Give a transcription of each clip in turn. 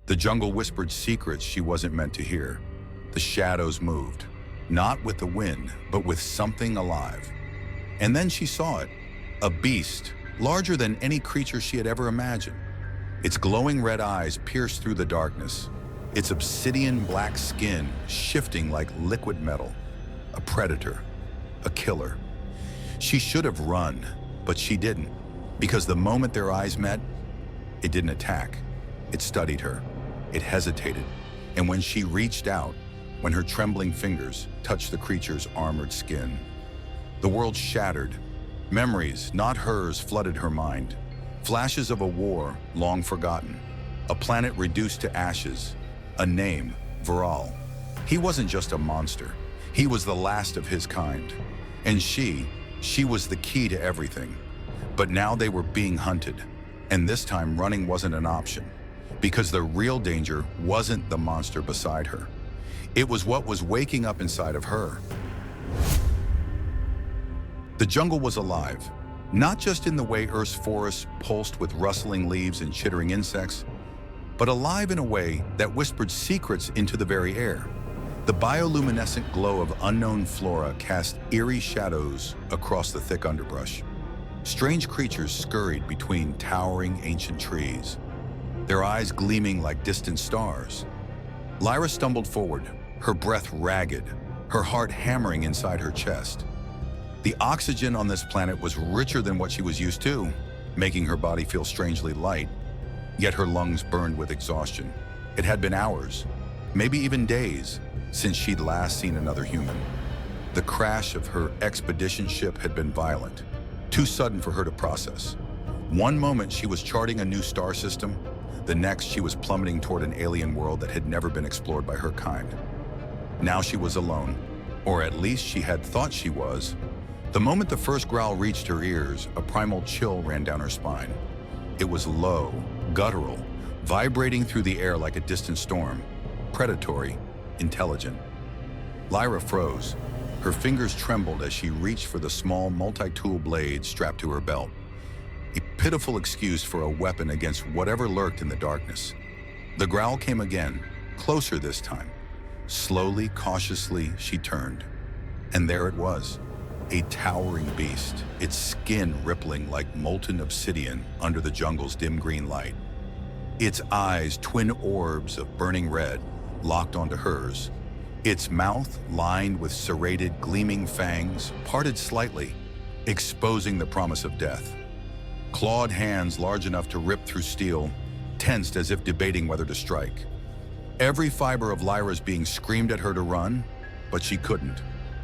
The jungle whispered secrets she wasn't meant to hear. The shadows moved, not with the wind, but with something alive. And then she saw it, a beast, larger than any creature she had ever imagined. Its glowing red eyes pierced through the darkness, its obsidian black skin shifting like liquid metal. A predator, a killer. She should have run, but she didn't, because the moment their eyes met, it didn't attack. It studied her. It hesitated, and when she reached out, when her trembling fingers touched the creature's armored skin, the world shattered. Memories, not hers, flooded her mind. Flashes of a war long forgotten, a planet reduced to ashes, a name, Viral. He wasn't just a monster. He was the last of his kind. And she was the key to everything. But now they were being hunted, and this time running wasn't an option, because the real danger wasn't the monster beside her. It was what was waking up inside of her. The jungle was alive, not just in the way Earth's forests pulsed with rustling leaves and chittering insects, but alive in a way that whispered secrets into the very air. The bioluminescent glow of unknown flora cast eerie shadows across the thick underbrush. Strange creatures scurried between towering ancient trees, their eyes gleaming like distant stars. Lyra stumbled forward, her breath ragged, her heart hammering inside her chest. The oxygen on this planet was richer than what she was used to, making her body feel strangely light, yet her lungs burned with exhaustion. It had been hours, maybe even days, since she'd last seen another human. The crash of her expedition ship had been violent, too sudden for her to process. One moment she was charting a new star system, the next she was plummeting toward an alien world that had never been explored by her kind. Now she was alone, or at least she had thought she was. The moment the first growl reached her ears, a primal chill ran down her spine. It was low, guttural, vibrating through the air like a distant storm, predatory, intelligent. Lyra froze. Her fingers trembled as she reached for the small multi-tool blade strapped to her belt, a pitiful excuse for a weapon against whatever lurked in the darkness. The growl came again, closer this time. Slowly, cautiously, she turned. And there it was, a towering beast, its skin rippling like molten obsidian under the jungle's dim green light. Its eyes, twin orbs of burning red, locked onto hers. Its mouth, lined with serrated, gleaming fangs, parted slightly, exposing the promise of death. Clawed hands large enough to rip through steel, tensed as if debating whether to strike. Every fiber of Lyra's being screamed at her to run, but she couldn't.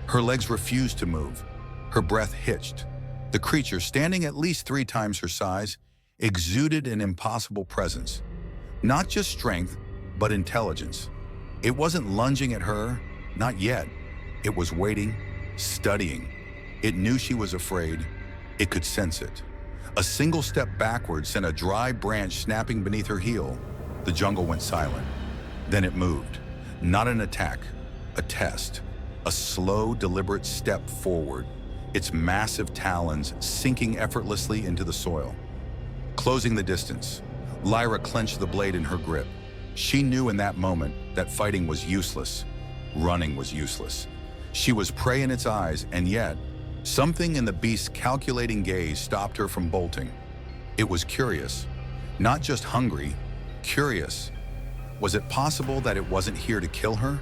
Her legs refused to move. Her breath hitched. The creature, standing at least 3 times her size, exuded an impossible presence. Not just strength, but intelligence. It wasn't lunging at her, not yet. It was waiting, studying. It knew she was afraid. It could sense it. A single step backward sent a dry branch snapping beneath her heel. The jungle went silent. Then it moved. Not an attack, a test. A slow, deliberate step forward, its massive talons sinking effortlessly into the soil. Closing the distance, Lyra clenched the blade in her grip. She knew in that moment that fighting was useless. Running was useless. She was prey in its eyes, and yet, something in the beast's calculating gaze stopped her from bolting. It was curious, not just hungry, curious. Was it possible that it wasn't here to kill her?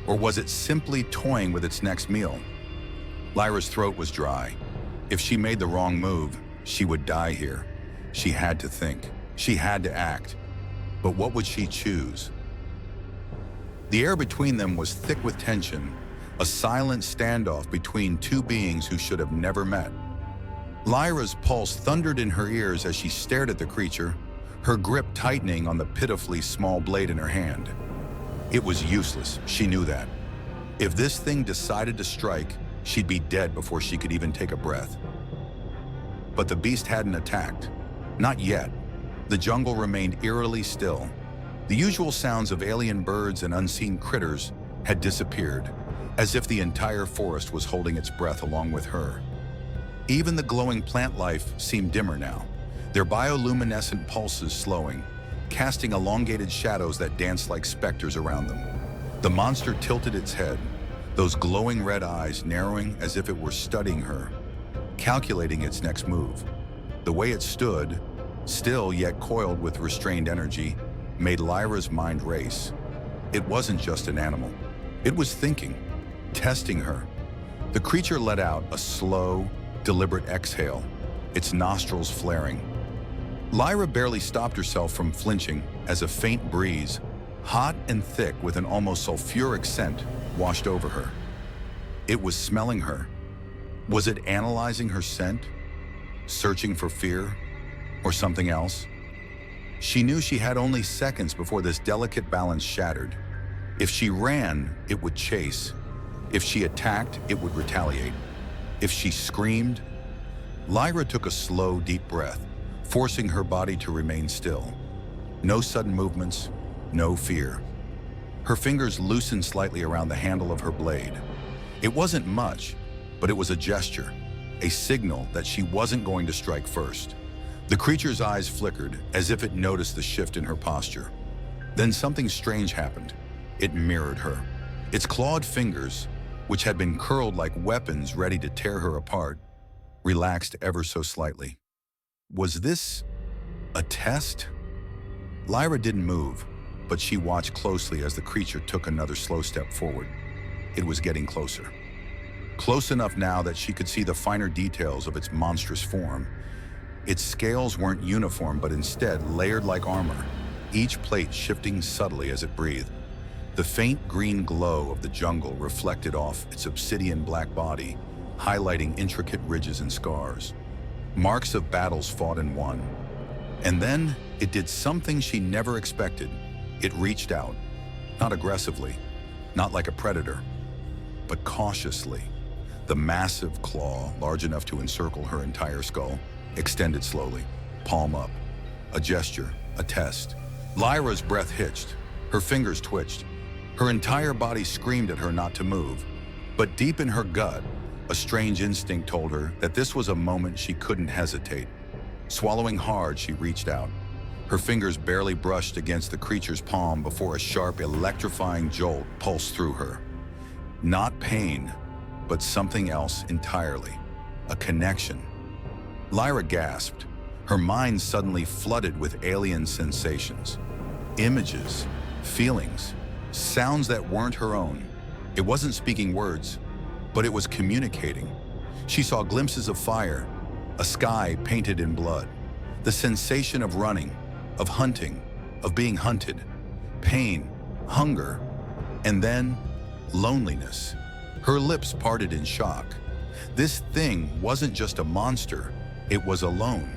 Or was it simply toying with its next meal? Lyra's throat was dry. If she made the wrong move, she would die here. She had to think. She had to act. But what would she choose? The air between them was thick with tension, a silent standoff between two beings who should have never met. Lyra's pulse thundered in her ears as she stared at the creature, her grip tightening on the pitifully small blade in her hand. It was useless, she knew that. If this thing decided to strike, she'd be dead before she could even take a breath. But the beast hadn't attacked. Not yet. The jungle remained eerily still. The usual sounds of alien birds and unseen critters had disappeared, as if the entire forest was holding its breath along with her. Even the glowing plant life seemed dimmer now, their bioluminescent pulses slowing, casting elongated shadows that danced like specters around them. The monster tilted its head, those glowing red eyes narrowing as if it were studying her, calculating its next move. The way it stood, still yet coiled with restrained energy, made Lyra's mind race. It wasn't just an animal. It was thinking, testing her. The creature let out a slow, deliberate exhale, its nostrils flaring. Lyra barely stopped herself from flinching as a faint breeze, hot and thick with an almost sulfuric scent, washed over her. It was smelling her. Was it analyzing her scent? Searching for fear? Or something else? She knew she had only seconds before this delicate balance shattered. If she ran, it would chase. If she attacked, it would retaliate. If she screamed... Lyra took a slow, deep breath, forcing her body to remain still. No sudden movements, no fear. Her fingers loosened slightly around the handle of her blade. It wasn't much, but it was a gesture, a signal that she wasn't going to strike first. The creature's eyes flickered as if it noticed the shift in her posture. Then something strange happened. It mirrored her. Its clawed fingers, which had been curled like weapons ready to tear her apart, relaxed ever so slightly. Was this a test? Lyra didn't move, but she watched closely as the creature took another slow step forward. It was getting closer. Close enough now that she could see the finer details of its monstrous form. Its scales weren't uniform, but instead layered like armor, each plate shifting subtly as it breathed. The faint green glow of the jungle reflected off its obsidian black body, highlighting intricate ridges and scars, marks of battles fought and won. And then it did something she never expected. It reached out, not aggressively, not like a predator, but cautiously. The massive claw, large enough to encircle her entire skull, extended slowly, palm up. A gesture, a test. Lyra's breath hitched, her fingers twitched. Her entire body screamed at her not to move, but deep in her gut, a strange instinct told her that this was a moment she couldn't hesitate. Swallowing hard, she reached out. Her fingers barely brushed against the creature's palm before a sharp, electrifying jolt pulsed through her. Not pain, but something else entirely. A connection. Lyra gasped, her mind suddenly flooded with alien sensations. Images, feelings, sounds that weren't her own. It wasn't speaking words, but it was communicating. She saw glimpses of fire, a sky painted in blood, the sensation of running, of hunting, of being hunted, pain, hunger, and then loneliness. Her lips parted in shock. This thing wasn't just a monster, it was alone.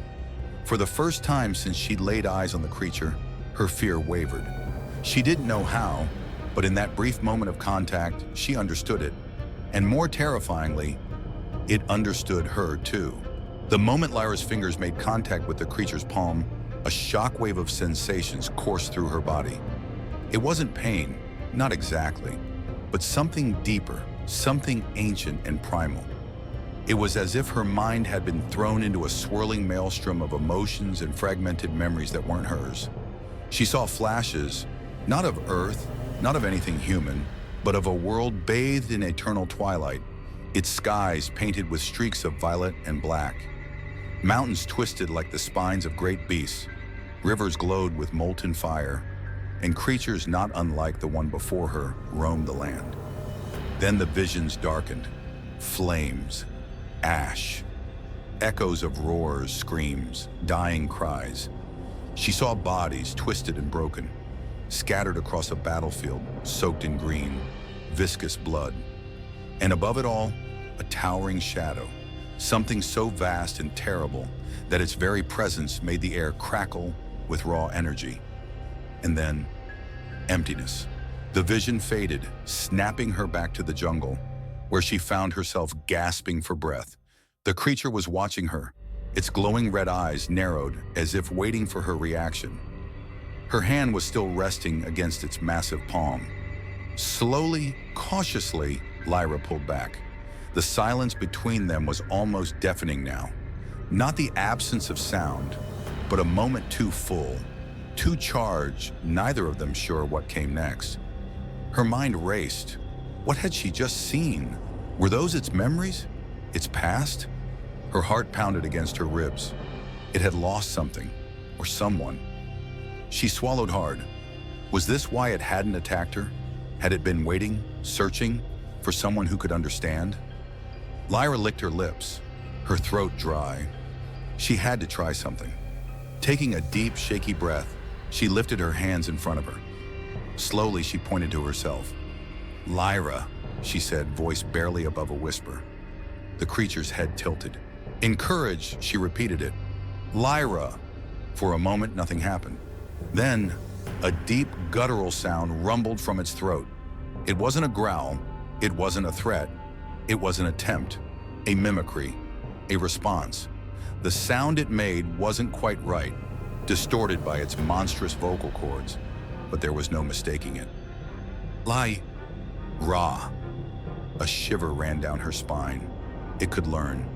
For the first time since she'd laid eyes on the creature, her fear wavered. She didn't know how, but in that brief moment of contact, she understood it. And more terrifyingly, it understood her too. The moment Lyra's fingers made contact with the creature's palm, a shockwave of sensations coursed through her body. It wasn't pain, not exactly, but something deeper, something ancient and primal. It was as if her mind had been thrown into a swirling maelstrom of emotions and fragmented memories that weren't hers. She saw flashes, not of Earth, not of anything human, but of a world bathed in eternal twilight, its skies painted with streaks of violet and black. Mountains twisted like the spines of great beasts, rivers glowed with molten fire, and creatures not unlike the one before her roamed the land. Then the visions darkened. Flames, ash, echoes of roars, screams, dying cries. She saw bodies twisted and broken, scattered across a battlefield soaked in green, viscous blood. And above it all, a towering shadow, something so vast and terrible that its very presence made the air crackle with raw energy. And then, emptiness. The vision faded, snapping her back to the jungle, where she found herself gasping for breath. The creature was watching her, its glowing red eyes narrowed as if waiting for her reaction. Her hand was still resting against its massive palm. Slowly, cautiously, Lyra pulled back. The silence between them was almost deafening now. Not the absence of sound, but a moment too full Too charged, neither of them sure what came next. Her mind raced. What had she just seen? Were those its memories? Its past? Her heart pounded against her ribs. It had lost something, or someone. She swallowed hard. Was this why it hadn't attacked her? Had it been waiting, searching, for someone who could understand? Lyra licked her lips, her throat dry. She had to try something. Taking a deep, shaky breath, she lifted her hands in front of her. Slowly, she pointed to herself. "Lyra," she said, voice barely above a whisper. The creature's head tilted. Encouraged, she repeated it. "Lyra." For a moment, nothing happened. Then, a deep, guttural sound rumbled from its throat. It wasn't a growl. It wasn't a threat. It was an attempt, a mimicry, a response. The sound it made wasn't quite right, distorted by its monstrous vocal cords, but there was no mistaking it. Ra. A shiver ran down her spine. It could learn.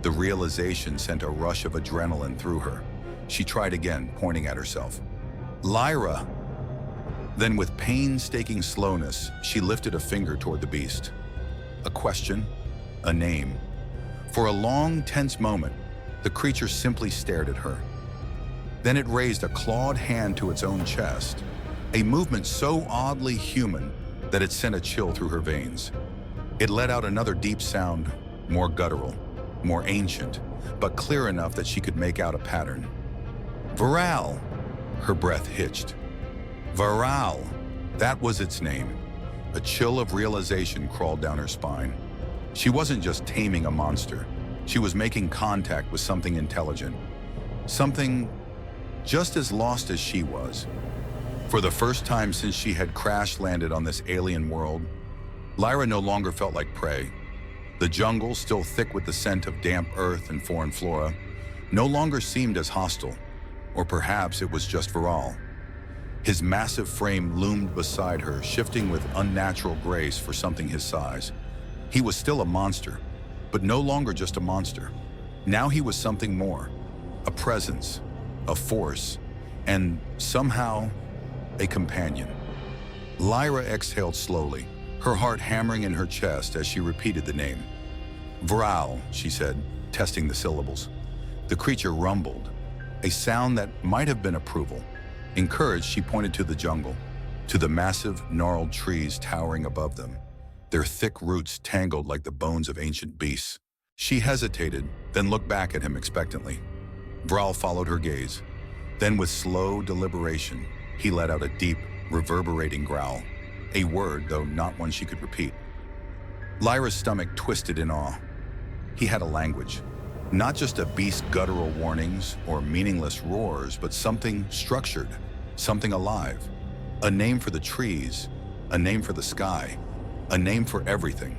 The realization sent a rush of adrenaline through her. She tried again, pointing at herself. "Lyra." Then with painstaking slowness, she lifted a finger toward the beast. A question, a name. For a long, tense moment, the creature simply stared at her. Then it raised a clawed hand to its own chest, a movement so oddly human that it sent a chill through her veins. It let out another deep sound, more guttural, more ancient, but clear enough that she could make out a pattern. "Viral." Her breath hitched. Viral. That was its name. A chill of realization crawled down her spine. She wasn't just taming a monster. She was making contact with something intelligent. Something just as lost as she was. For the first time since she had crash-landed on this alien world, Lyra no longer felt like prey. The jungle, still thick with the scent of damp earth and foreign flora, no longer seemed as hostile. Or perhaps it was just Viral. His massive frame loomed beside her, shifting with unnatural grace for something his size. He was still a monster, but no longer just a monster. Now he was something more. A presence, a force, and somehow a companion. Lyra exhaled slowly, her heart hammering in her chest as she repeated the name. "Viral," she said, testing the syllables. The creature rumbled, a sound that might have been approval. Encouraged, she pointed to the jungle, to the massive, gnarled trees towering above them, their thick roots tangled like the bones of ancient beasts. She hesitated, then looked back at him expectantly. Viral followed her gaze. Then with slow deliberation, he let out a deep, reverberating growl, a word, though not one she could repeat. Lyra's stomach twisted in awe. He had a language. Not just a beast's guttural warnings or meaningless roars, but something structured, something alive. A name for the trees, a name for the sky, a name for everything.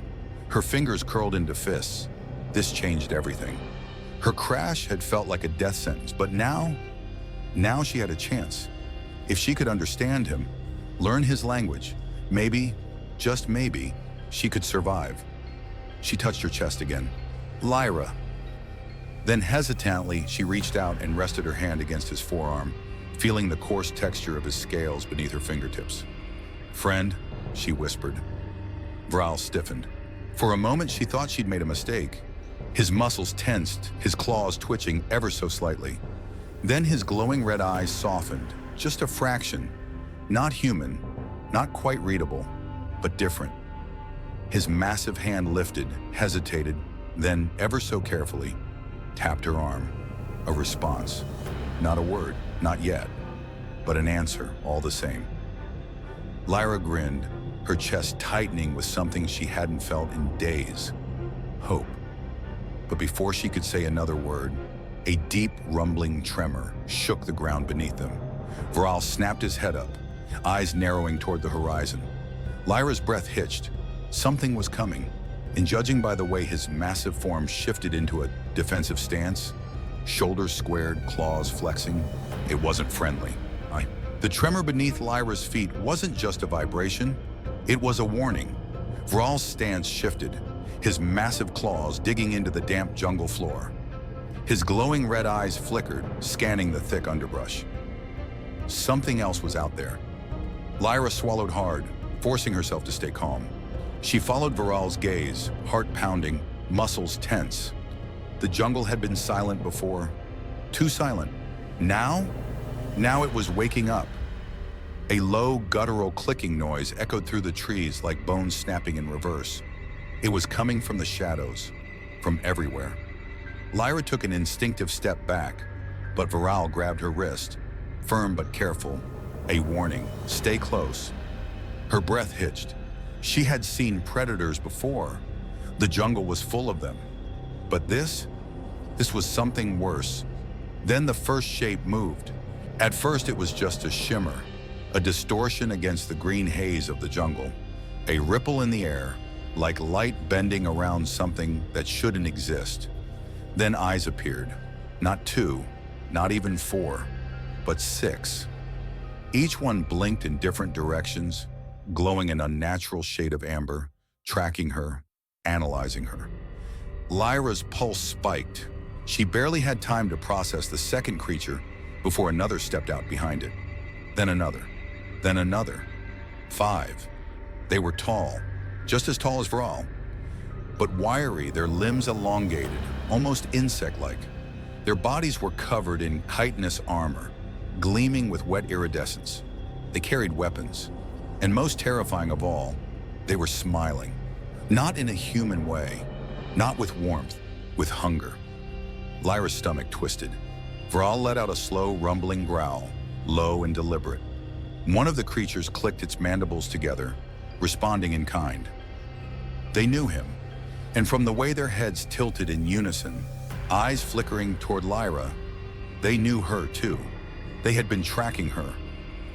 Her fingers curled into fists. This changed everything. Her crash had felt like a death sentence, but now she had a chance. If she could understand him, learn his language, maybe, just maybe, she could survive. She touched her chest again. "Lyra." Then hesitantly, she reached out and rested her hand against his forearm, feeling the coarse texture of his scales beneath her fingertips. "Friend," she whispered. Viral stiffened. For a moment, she thought she'd made a mistake. His muscles tensed, his claws twitching ever so slightly. Then his glowing red eyes softened, just a fraction. Not human, not quite readable, but different. His massive hand lifted, hesitated, then, ever so carefully, tapped her arm. A response. Not a word, not yet, but an answer all the same. Lyra grinned, her chest tightening with something she hadn't felt in days. Hope. But before she could say another word, a deep, rumbling tremor shook the ground beneath them. Viral snapped his head up, eyes narrowing toward the horizon. Lyra's breath hitched. Something was coming, and judging by the way his massive form shifted into a defensive stance, shoulders squared, claws flexing, it wasn't friendly. The tremor beneath Lyra's feet wasn't just a vibration, it was a warning. Viral's stance shifted, his massive claws digging into the damp jungle floor. His glowing red eyes flickered, scanning the thick underbrush. Something else was out there. Lyra swallowed hard, forcing herself to stay calm. She followed Viral's gaze, heart pounding, muscles tense. The jungle had been silent before, too silent. Now it was waking up. A low, guttural clicking noise echoed through the trees like bones snapping in reverse. It was coming from the shadows, from everywhere. Lyra took an instinctive step back, but Viral grabbed her wrist, firm but careful. A warning, stay close. Her breath hitched. She had seen predators before. The jungle was full of them. But this was something worse. Then the first shape moved. At first it was just a shimmer, a distortion against the green haze of the jungle. A ripple in the air, like light bending around something that shouldn't exist. Then eyes appeared. Not 2, not even 4, but 6. Each one blinked in different directions, glowing an unnatural shade of amber, tracking her, analyzing her. Lyra's pulse spiked. She barely had time to process the second creature before another stepped out behind it. Then another. Then another. 5. They were tall, just as tall as Viral, but wiry, their limbs elongated, almost insect-like. Their bodies were covered in chitinous armor, gleaming with wet iridescence. They carried weapons, and most terrifying of all, they were smiling. Not in a human way, not with warmth, with hunger. Lyra's stomach twisted. Viral let out a slow, rumbling growl, low and deliberate. One of the creatures clicked its mandibles together, responding in kind. They knew him, and from the way their heads tilted in unison, eyes flickering toward Lyra, they knew her too. They had been tracking her.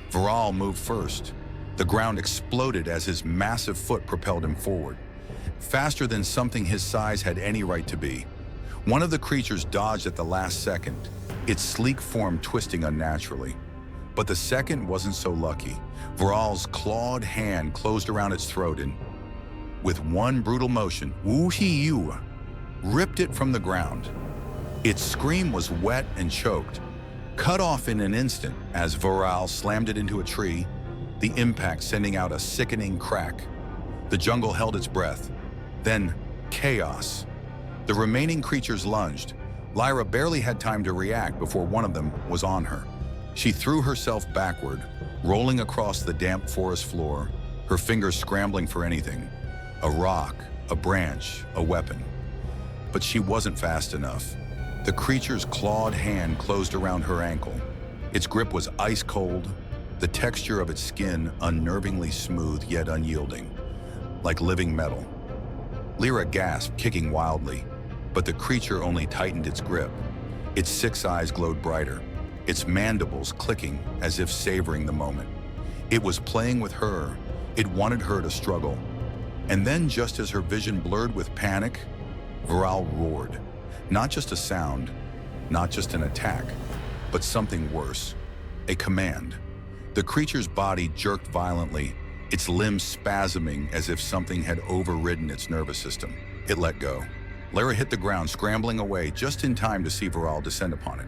Viral moved first. The ground exploded as his massive foot propelled him forward, faster than something his size had any right to be. One of the creatures dodged at the last second, its sleek form twisting unnaturally. But the second wasn't so lucky. Viral's clawed hand closed around its throat and, with one brutal motion, woo-hee-you, ripped it from the ground. Its scream was wet and choked, cut off in an instant as Viral slammed it into a tree, the impact sending out a sickening crack. The jungle held its breath. Then, chaos. The remaining creatures lunged. Lyra barely had time to react before one of them was on her. She threw herself backward, rolling across the damp forest floor, her fingers scrambling for anything. A rock, a branch, a weapon. But she wasn't fast enough. The creature's clawed hand closed around her ankle. Its grip was ice cold, the texture of its skin unnervingly smooth yet unyielding, like living metal. Lyra gasped, kicking wildly, but the creature only tightened its grip. Its 6 eyes glowed brighter, its mandibles clicking as if savoring the moment. It was playing with her. It wanted her to struggle. And then, just as her vision blurred with panic, Viral roared. Not just a sound, not just an attack, but something worse. A command. The creature's body jerked violently, its limbs spasming as if something had overridden its nervous system. It let go. Lyra hit the ground, scrambling away just in time to see Viral descend upon it.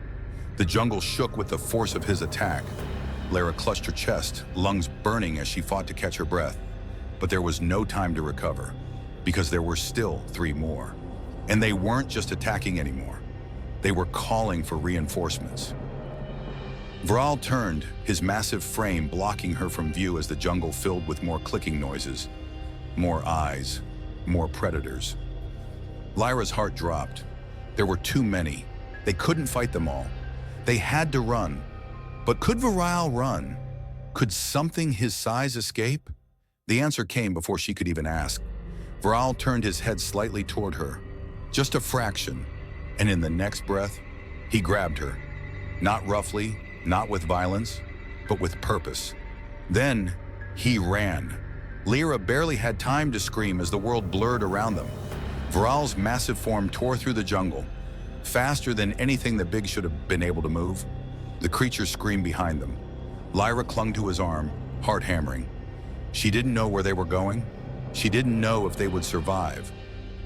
The jungle shook with the force of his attack. Lyra clutched her chest, lungs burning as she fought to catch her breath. But there was no time to recover, because there were still 3 more. And they weren't just attacking anymore. They were calling for reinforcements. Viral turned, his massive frame blocking her from view as the jungle filled with more clicking noises, more eyes, more predators. Lyra's heart dropped. There were too many. They couldn't fight them all. They had to run. But could Viral run? Could something his size escape? The answer came before she could even ask. Viral turned his head slightly toward her, just a fraction, and in the next breath, he grabbed her. Not roughly, not with violence, but with purpose. Then, he ran. Lyra barely had time to scream as the world blurred around them. Viral's massive form tore through the jungle, faster than anything the big should have been able to move. The creature screamed behind them. Lyra clung to his arm, heart hammering. She didn't know where they were going. She didn't know if they would survive.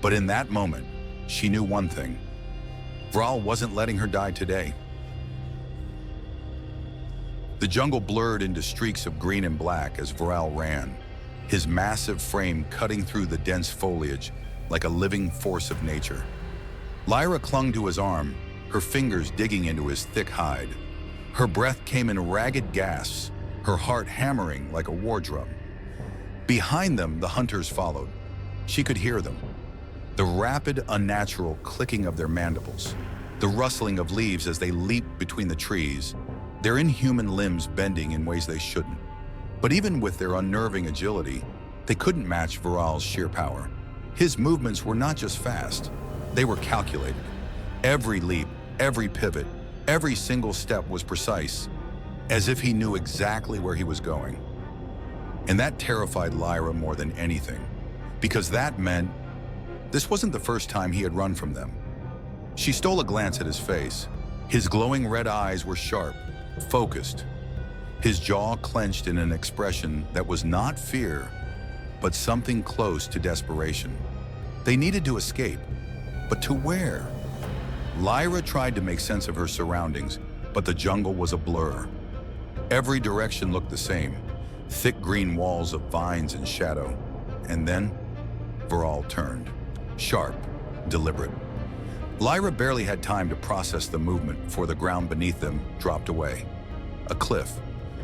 But in that moment, she knew one thing. Viral wasn't letting her die today. The jungle blurred into streaks of green and black as Viral ran, his massive frame cutting through the dense foliage like a living force of nature. Lyra clung to his arm, her fingers digging into his thick hide. Her breath came in ragged gasps, her heart hammering like a war drum. Behind them, the hunters followed. She could hear them. The rapid, unnatural clicking of their mandibles, the rustling of leaves as they leaped between the trees, their inhuman limbs bending in ways they shouldn't. But even with their unnerving agility, they couldn't match Viral's sheer power. His movements were not just fast, they were calculated. Every leap, every pivot, every single step was precise, as if he knew exactly where he was going. And that terrified Lyra more than anything, because that meant this wasn't the first time he had run from them. She stole a glance at his face. His glowing red eyes were sharp, focused. His jaw clenched in an expression that was not fear, but something close to desperation. They needed to escape, but to where? Lyra tried to make sense of her surroundings, but the jungle was a blur. Every direction looked the same, thick green walls of vines and shadow. And then, Viral turned, sharp, deliberate. Lyra barely had time to process the movement before the ground beneath them dropped away. A cliff,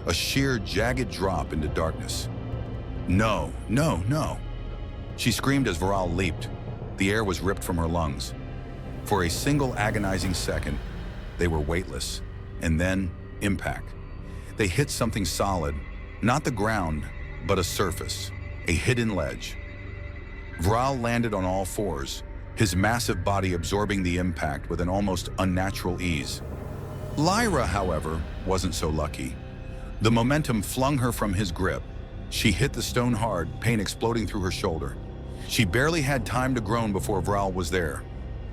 a sheer, jagged drop into darkness. No, no, no. She screamed as Viral leaped. The air was ripped from her lungs. For a single agonizing second, they were weightless, and then impact. They hit something solid, not the ground, but a surface, a hidden ledge. Viral landed on all fours, his massive body absorbing the impact with an almost unnatural ease. Lyra, however, wasn't so lucky. The momentum flung her from his grip. She hit the stone hard, pain exploding through her shoulder. She barely had time to groan before Viral was there.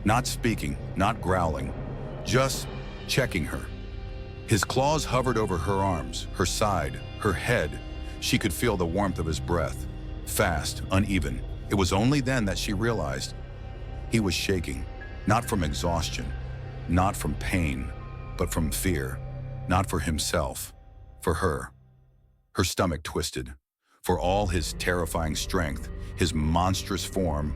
Not speaking, not growling, just checking her. His claws hovered over her arms, her side, her head. She could feel the warmth of his breath. Fast, uneven. It was only then that she realized he was shaking, not from exhaustion, not from pain, but from fear. Not for himself, for her. Her stomach twisted. For all his terrifying strength, his monstrous form,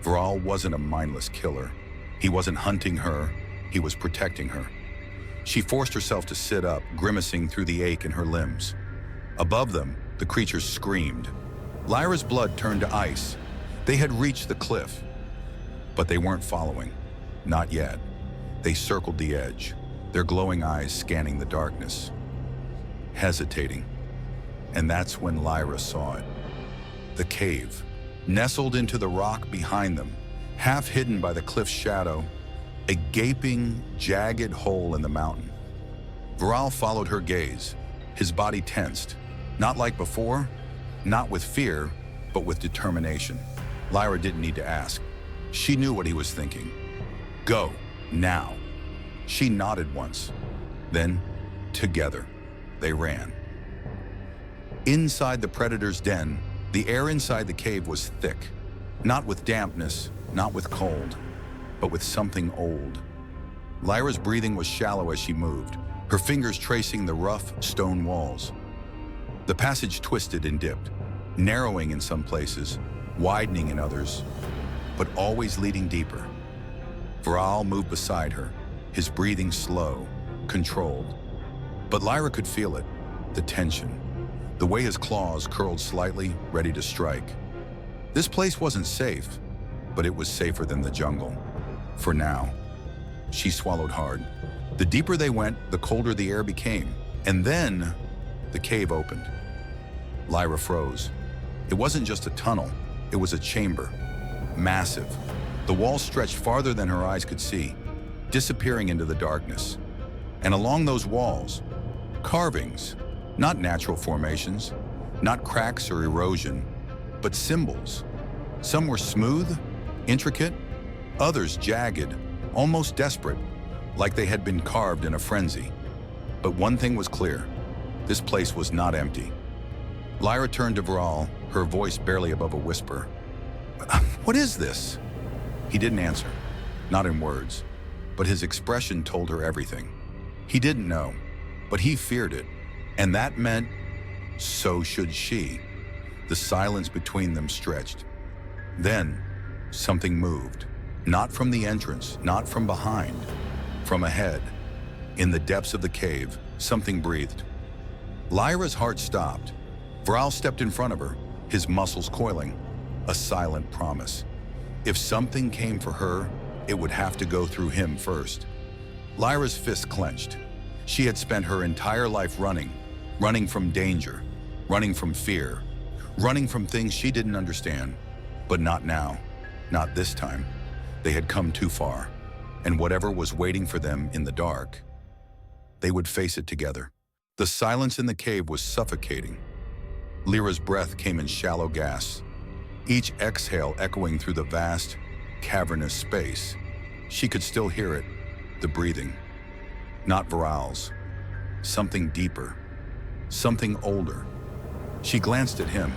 Viral wasn't a mindless killer. He wasn't hunting her, he was protecting her. She forced herself to sit up, grimacing through the ache in her limbs. Above them, the creatures screamed. Lyra's blood turned to ice. They had reached the cliff, but they weren't following. Not yet. They circled the edge, their glowing eyes scanning the darkness, hesitating. And that's when Lyra saw it. The cave, nestled into the rock behind them, half hidden by the cliff's shadow, a gaping, jagged hole in the mountain. Viral followed her gaze, his body tensed, not like before, not with fear, but with determination. Lyra didn't need to ask. She knew what he was thinking. Go, now. She nodded once. Then, together, they ran. Inside the predator's den, the air inside the cave was thick, not with dampness, not with cold, but with something old. Lyra's breathing was shallow as she moved, her fingers tracing the rough stone walls. The passage twisted and dipped, narrowing in some places, widening in others, but always leading deeper. Viral moved beside her, his breathing slow, controlled. But Lyra could feel it, the tension, the way his claws curled slightly, ready to strike. This place wasn't safe, but it was safer than the jungle. For now. She swallowed hard. The deeper they went, the colder the air became. And then, the cave opened. Lyra froze. It wasn't just a tunnel, it was a chamber. Massive. The walls stretched farther than her eyes could see, disappearing into the darkness. And along those walls, carvings, not natural formations, not cracks or erosion, but symbols. Some were smooth, intricate, others jagged, almost desperate, like they had been carved in a frenzy. But one thing was clear, this place was not empty. Lyra turned to Viral, her voice barely above a whisper. What is this? He didn't answer, not in words, but his expression told her everything. He didn't know, but he feared it, and that meant so should she. The silence between them stretched. Then, something moved. Not from the entrance, not from behind, from ahead. In the depths of the cave, something breathed. Lyra's heart stopped. Vral stepped in front of her, his muscles coiling. A silent promise. If something came for her, it would have to go through him first. Lyra's fist clenched. She had spent her entire life running from danger, running from fear, running from things she didn't understand. But not now, not this time. They had come too far, and whatever was waiting for them in the dark, they would face it together. The silence in the cave was suffocating. Lyra's breath came in shallow gasps, each exhale echoing through the vast, cavernous space. She could still hear it, the breathing. Not Vral's. Something deeper. Something older. She glanced at him.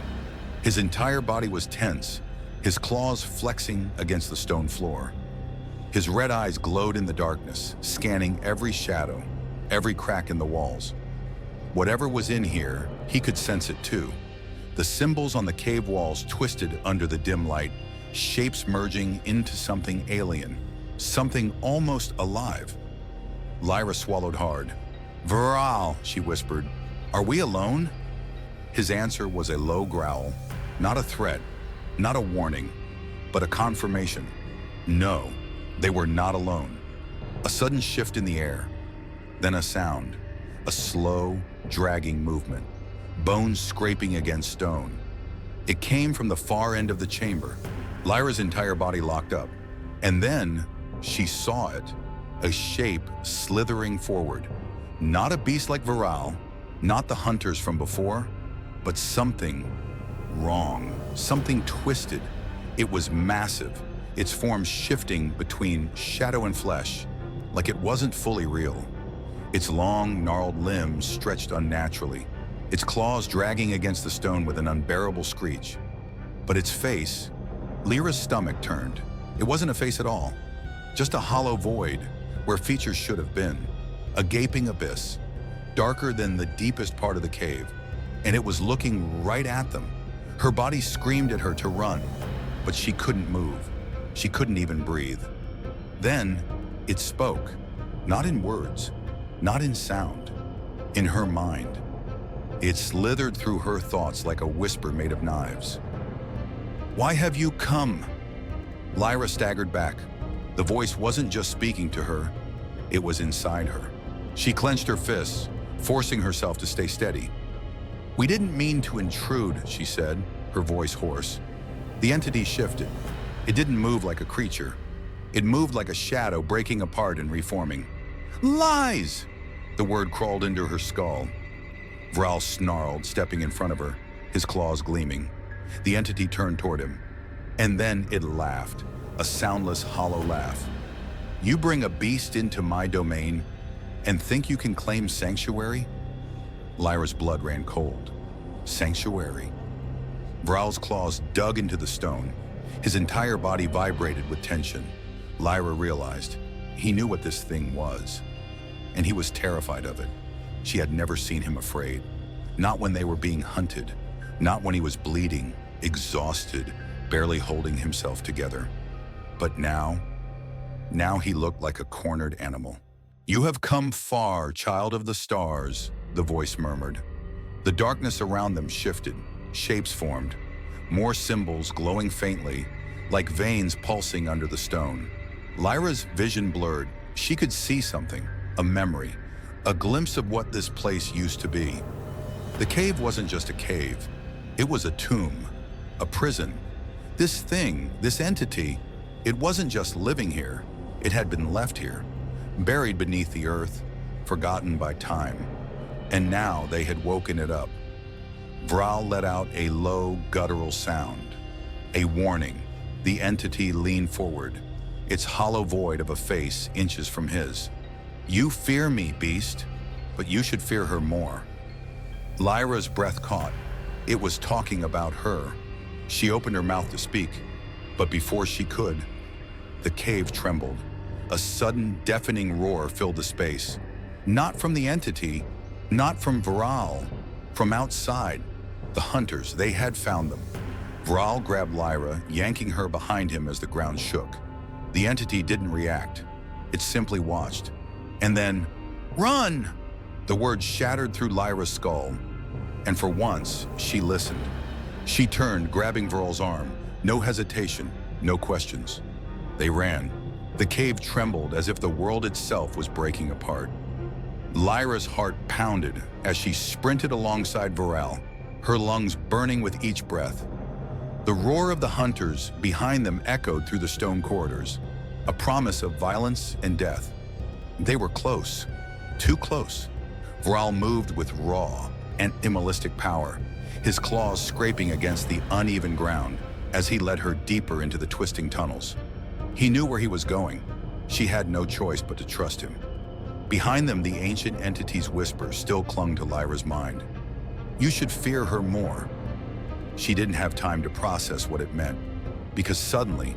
His entire body was tense, his claws flexing against the stone floor. His red eyes glowed in the darkness, scanning every shadow, every crack in the walls. Whatever was in here, he could sense it too. The symbols on the cave walls twisted under the dim light, shapes merging into something alien, something almost alive. Lyra swallowed hard. "Vral," she whispered, "are we alone?" His answer was a low growl, not a threat, not a warning, but a confirmation. No, they were not alone. A sudden shift in the air, then a sound, a slow, dragging movement, bones scraping against stone. It came from the far end of the chamber. Lyra's entire body locked up. And then she saw it, a shape slithering forward. Not a beast like Vral, not the hunters from before, but something wrong, something twisted. It was massive, its form shifting between shadow and flesh, like it wasn't fully real. Its long, gnarled limbs stretched unnaturally, its claws dragging against the stone with an unbearable screech. But its face, Lyra's stomach turned. It wasn't a face at all, just a hollow void where features should have been. A gaping abyss, darker than the deepest part of the cave, and it was looking right at them. Her body screamed at her to run, but she couldn't move. She couldn't even breathe. Then it spoke, not in words, not in sound, in her mind. It slithered through her thoughts like a whisper made of knives. "Why have you come?" Lyra staggered back. The voice wasn't just speaking to her, it was inside her. She clenched her fists, forcing herself to stay steady. "We didn't mean to intrude," she said, her voice hoarse. The entity shifted. It didn't move like a creature. It moved like a shadow breaking apart and reforming. "Lies!" The word crawled into her skull. Vral snarled, stepping in front of her, his claws gleaming. The entity turned toward him. And then it laughed, a soundless, hollow laugh. "You bring a beast into my domain and think you can claim sanctuary?" Lyra's blood ran cold. Sanctuary. Vral's claws dug into the stone. His entire body vibrated with tension. Lyra realized he knew what this thing was, and he was terrified of it. She had never seen him afraid. Not when they were being hunted, not when he was bleeding, exhausted, barely holding himself together. But now he looked like a cornered animal. "You have come far, child of the stars," the voice murmured. The darkness around them shifted, shapes formed, more symbols glowing faintly, like veins pulsing under the stone. Lyra's vision blurred. She could see something, a memory, a glimpse of what this place used to be. The cave wasn't just a cave. It was a tomb, a prison. This thing, this entity, it wasn't just living here. It had been left here, buried beneath the earth, forgotten by time. And now they had woken it up. Vral let out a low, guttural sound, a warning. The entity leaned forward, its hollow void of a face inches from his. "You fear me, beast, but you should fear her more." Lyra's breath caught. It was talking about her. She opened her mouth to speak, but before she could, the cave trembled. A sudden, deafening roar filled the space, not from the entity, Not from Viral, from outside. The hunters, they had found them. Viral grabbed Lyra, yanking her behind him as the ground shook. The entity didn't react. It simply watched. And then, "Run!" The word shattered through Lyra's skull. And for once, she listened. She turned, grabbing Viral's arm. No hesitation, no questions. They ran. The cave trembled as if the world itself was breaking apart. Lyra's heart pounded as she sprinted alongside Viral, her lungs burning with each breath. The roar of the hunters behind them echoed through the stone corridors, a promise of violence and death. They were close, too close. Viral moved with raw and animalistic power, his claws scraping against the uneven ground as he led her deeper into the twisting tunnels. He knew where he was going. She had no choice but to trust him. Behind them, the ancient entity's whisper still clung to Lyra's mind. "You should fear her more." She didn't have time to process what it meant, because suddenly,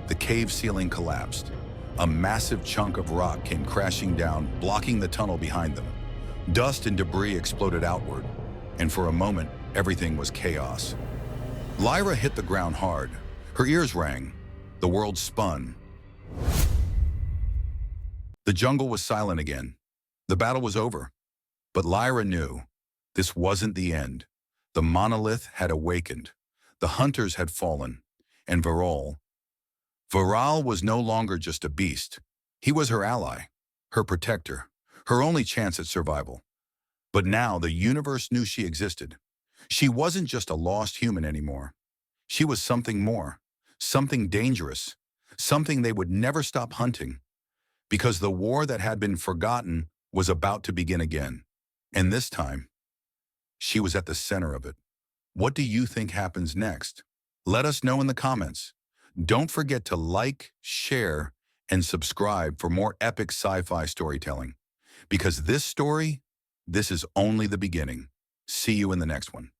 the cave ceiling collapsed. A massive chunk of rock came crashing down, blocking the tunnel behind them. Dust and debris exploded outward, and for a moment, everything was chaos. Lyra hit the ground hard. Her ears rang. The world spun. The jungle was silent again. The battle was over. But Lyra knew this wasn't the end. The monolith had awakened. The hunters had fallen. And Viral was no longer just a beast. He was her ally, her protector, her only chance at survival. But now the universe knew she existed. She wasn't just a lost human anymore. She was something more, something dangerous, something they would never stop hunting. Because the war that had been forgotten was about to begin again. And this time, she was at the center of it. What do you think happens next? Let us know in the comments. Don't forget to like, share, and subscribe for more epic sci-fi storytelling. Because this story, this is only the beginning. See you in the next one.